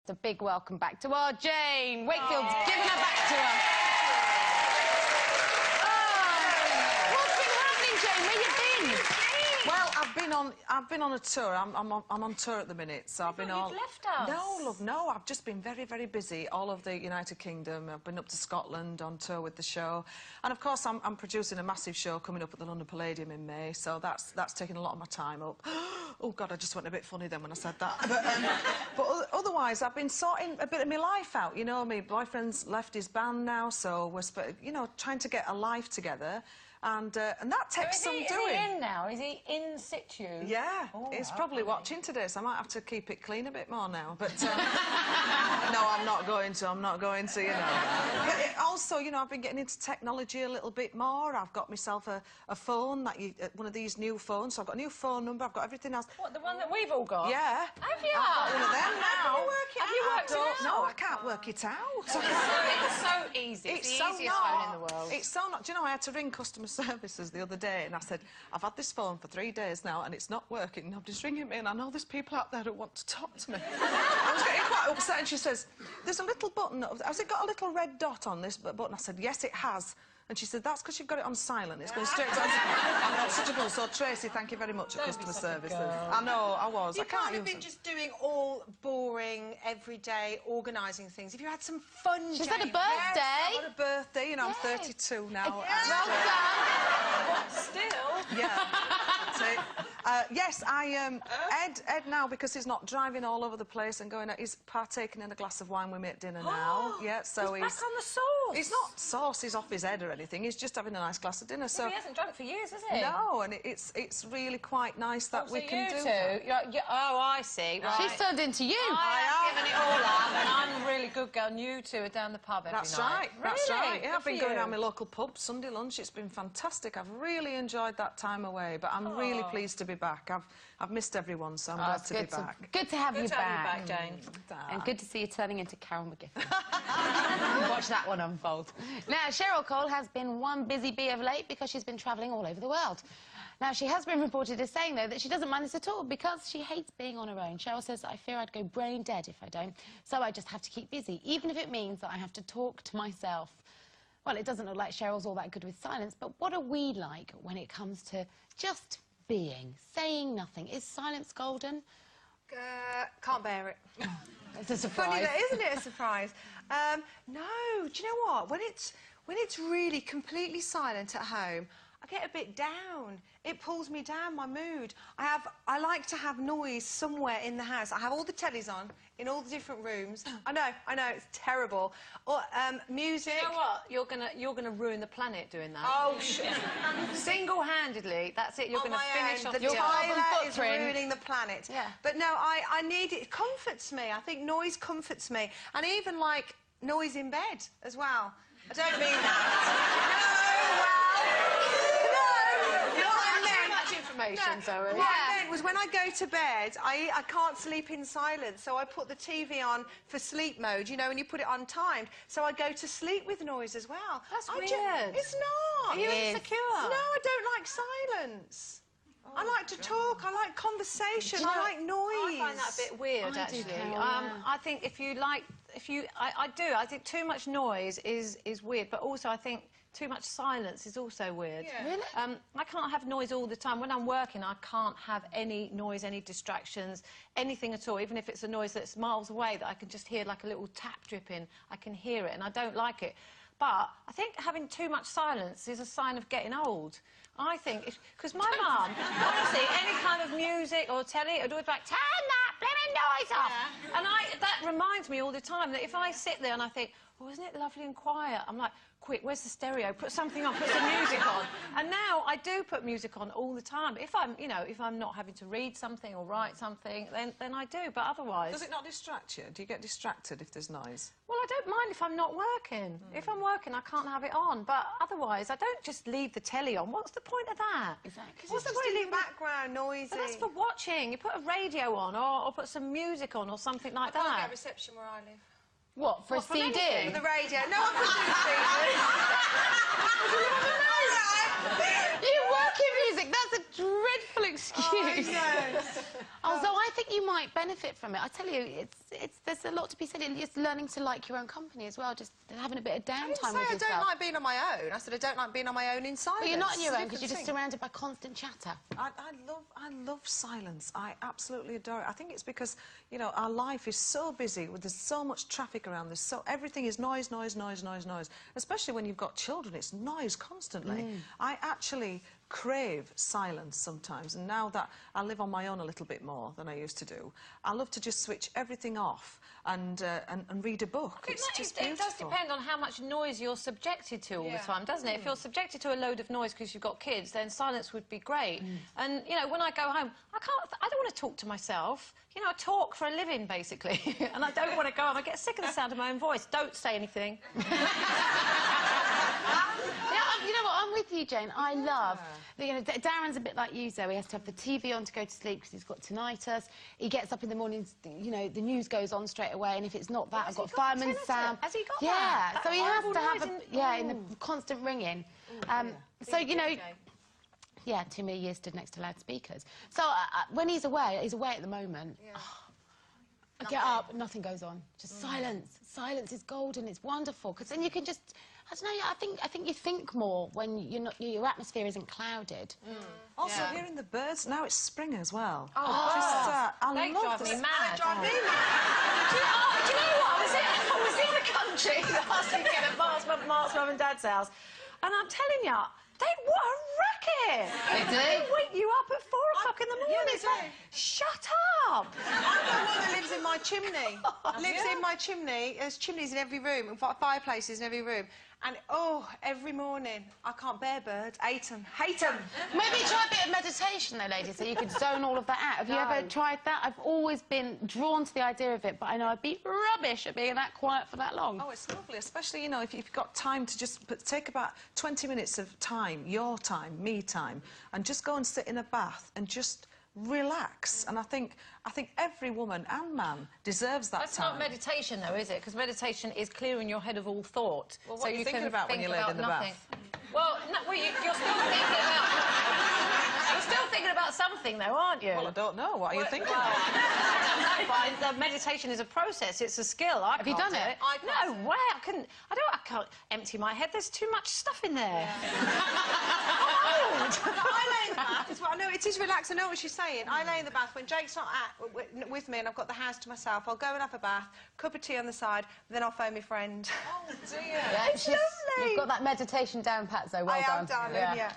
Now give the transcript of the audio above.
A big welcome back to our Jane. Wakefield's giving her back to us. Oh, what's been happening, Jane? Where you been? Well, I've been on a tour. I'm on tour at the minute, so I've been all. You've left us. No, love, no. I've just been very, very busy all over the United Kingdom. I've been up to Scotland on tour with the show, and of course I'm producing a massive show coming up at the London Palladium in May. So that's taking a lot of my time up. Oh God, I just went a bit funny then when I said that. But otherwise, I've been sorting a bit of my life out. You know, my boyfriend's left his band now, so we're trying to get a life together. And that takes some doing. Is he in now? Is he in situ? Yeah, he's probably watching today, so I might have to keep it clean a bit more now. But no, I'm not going to. I'm not going to. You know. But also, you know, I've been getting into technology a little bit more. I've got myself a phone one of these new phones. So I've got a new phone number. I've got everything else. What, the one that we've all got? Yeah. Have you? I've got one of them now. Have you worked it out? No, I can't work it out. It's so easy. It's the easiest phone in the world. It's so not. Do you know, I had to ring customer services the other day and I said, I've had this phone for 3 days now and it's not working. Nobody's ringing me and I know there's people out there who want to talk to me. I was getting quite upset and she says, there's a little button. Has it got a little red dot on this button? I said, yes, it has. And she said, that's because you've got it on silent. It's going straight to answer. I'm not such a fool. So, Tracy, thank you very much at customer services. I know, I was. You can't have been just doing all boring, everyday, organising things. If you had some fun, She's had a birthday. Yes, I've had a birthday, you know, I'm 32 now. Well done. What, still? Yeah. Yes, Ed now, because he's not driving all over the place and going out, he's partaking in a glass of wine with me at dinner now. Yeah, so he's back on the sauce. He's not sauce, he's off his head or anything, he's just having a nice glass of dinner. So he hasn't drunk for years, has he? No, and it's really quite nice that we can do that. Oh, I see. Right. She's turned into you. I have given it all up, and I'm a really good girl. And you two are down the pub every That's night. Right, really? that's right. Yeah, Good I've been for going you. out my local pub, Sunday lunch. It's been fantastic. I've really enjoyed that time away, but I'm really pleased to be back. I've missed everyone, so I'm glad to be back. Good to have you back. Jane. And good to see you turning into Carol McGiffin. Watch that one unfold. Now, Cheryl Cole has been one busy bee of late because she's been travelling all over the world. Now, she has been reported as saying, though, that she doesn't mind this at all because she hates being on her own. Cheryl says, I fear I'd go brain dead if I don't, so I just have to keep busy, even if it means that I have to talk to myself. Well, it doesn't look like Cheryl's all that good with silence, but what are we like when it comes to just being, saying nothing? Is silence golden? Can't bear it. It's a surprise. Funny, that, isn't it? A surprise. No, do you know what? When it's really completely silent at home, I get a bit down. It pulls me down, my mood. I like to have noise somewhere in the house. I have all the tellies on in all the different rooms. I know, it's terrible. Or music. You know what? You're gonna ruin the planet doing that. Oh, shit. Single-handedly, that's it. You're gonna finish off the the toilet is ruining the planet. Yeah. But no, I need it. It comforts me. I think noise comforts me, and even like noise in bed as well. I don't mean that. Zoe. What I meant was when I go to bed, I can't sleep in silence, so I put the TV on for sleep mode, you know, and you put it on timed, so I go to sleep with noise as well. That's weird. It's not. Are you insecure? No, I don't like silence. I like to talk, I like conversation, I like noise. I find that a bit weird, actually. I think I think too much noise is weird, but also I think too much silence is also weird. Yeah. Really? I can't have noise all the time. When I'm working, I can't have any noise, any distractions, anything at all, even if it's a noise that's miles away that I can just hear like a little tap dripping. I can hear it, and I don't like it. But I think having too much silence is a sign of getting old. I think, because my mum, honestly, any kind of music or telly, it'd always be like, turn that blimmin' noise off. Yeah. And that reminds me all the time that if I sit there and I think, oh, isn't it lovely and quiet? I'm like, quick, where's the stereo? Put something on, put some music on. And now I do put music on all the time. If I'm not having to read something or write something, then I do, but otherwise... Does it not distract you? Do you get distracted if there's noise? Well, I don't mind if I'm not working. If I'm working, I can't have it on. But otherwise, I don't just leave the telly on. What's the point of that? Exactly. What's the point of leaving background noisy? But that's for watching. You put a radio on or put some music on or something like I can't that. get reception where I live. What, for a CD? For the radio. No, I could do You work in music, that's a dreadful excuse. Although I think you might benefit from it. I tell you, there's a lot to be said in just learning to like your own company as well, just having a bit of downtime with yourself. I don't like being on my own. I said I don't like being on my own in silence. But you're not on your own because you're just surrounded by constant chatter. I love silence. I absolutely adore it. I think it's because, you know, our life is so busy. There's so much traffic around. Everything is noise, noise, noise, noise, noise. Especially when you've got children, it's noise constantly. I actually crave silence sometimes, and now that I live on my own a little bit more than I used to do, I love to just switch everything off and read a book. It's just beautiful. It does depend on how much noise you're subjected to all the time, doesn't it? If you're subjected to a load of noise because you've got kids, then silence would be great. And, you know, when I go home, I don't want to talk to myself. You know, I talk for a living, basically, and I don't want to go home. I get sick of the sound of my own voice. Don't say anything. You know what, I'm with you, Jane. I love... You know, Darren's a bit like you, Zoe. He has to have the TV on to go to sleep because he's got tinnitus. He gets up in the mornings, you know, the news goes on straight away, and if it's not that, I've got Fireman Sam. Has he got that? Yeah, so he has to have in the constant ringing. So, you know... Yeah, too many years stood next to loudspeakers. So when he's away at the moment, I get up, nothing goes on. Just silence. Silence is golden, it's wonderful. Because then you can just... I don't know, I think you think more when your atmosphere isn't clouded. Also, hearing the birds, now it's spring as well. I love me mad. They drive me mad. Do you know what? I was in the country last weekend at Mark's mum and dad's house, and I'm telling you, what a racket! They wake you up at 4 o'clock in the morning. Yeah, they do. Shut up! I've got one that lives in my chimney. In my chimney. There's chimneys in every room, and fireplaces in every room. And, every morning, I can't bear birds. Hate them. Maybe try a bit of meditation, though, ladies, so you could zone all of that out. Have you ever tried that? I've always been drawn to the idea of it, but I know I'd be rubbish at being that quiet for that long. Oh, it's lovely, especially, you know, if you've got time to just take about 20 minutes of time, your time, me time, and just go and sit in a bath and just relax. And I think every woman and man deserves that time. That's not meditation, though, is it? Because meditation is clearing your head of all thought. Well, what are you thinking about when you're laid in the bath? Well, no, you're still thinking about... You're still thinking about something, though, aren't you? Well, I don't know. What are you thinking about? Meditation is a process. It's a skill. Have you done it? No way. I can't empty my head. There's too much stuff in there. I lay in the bath as well. No, it is relaxed. I know what she's saying. I lay in the bath when Jake's not with me and I've got the house to myself. I'll go and have a bath, cup of tea on the side, then I'll phone my friend. Oh, dear. Yeah, It's lovely. You've got that meditation down pat, so well done. I have, darling, yeah.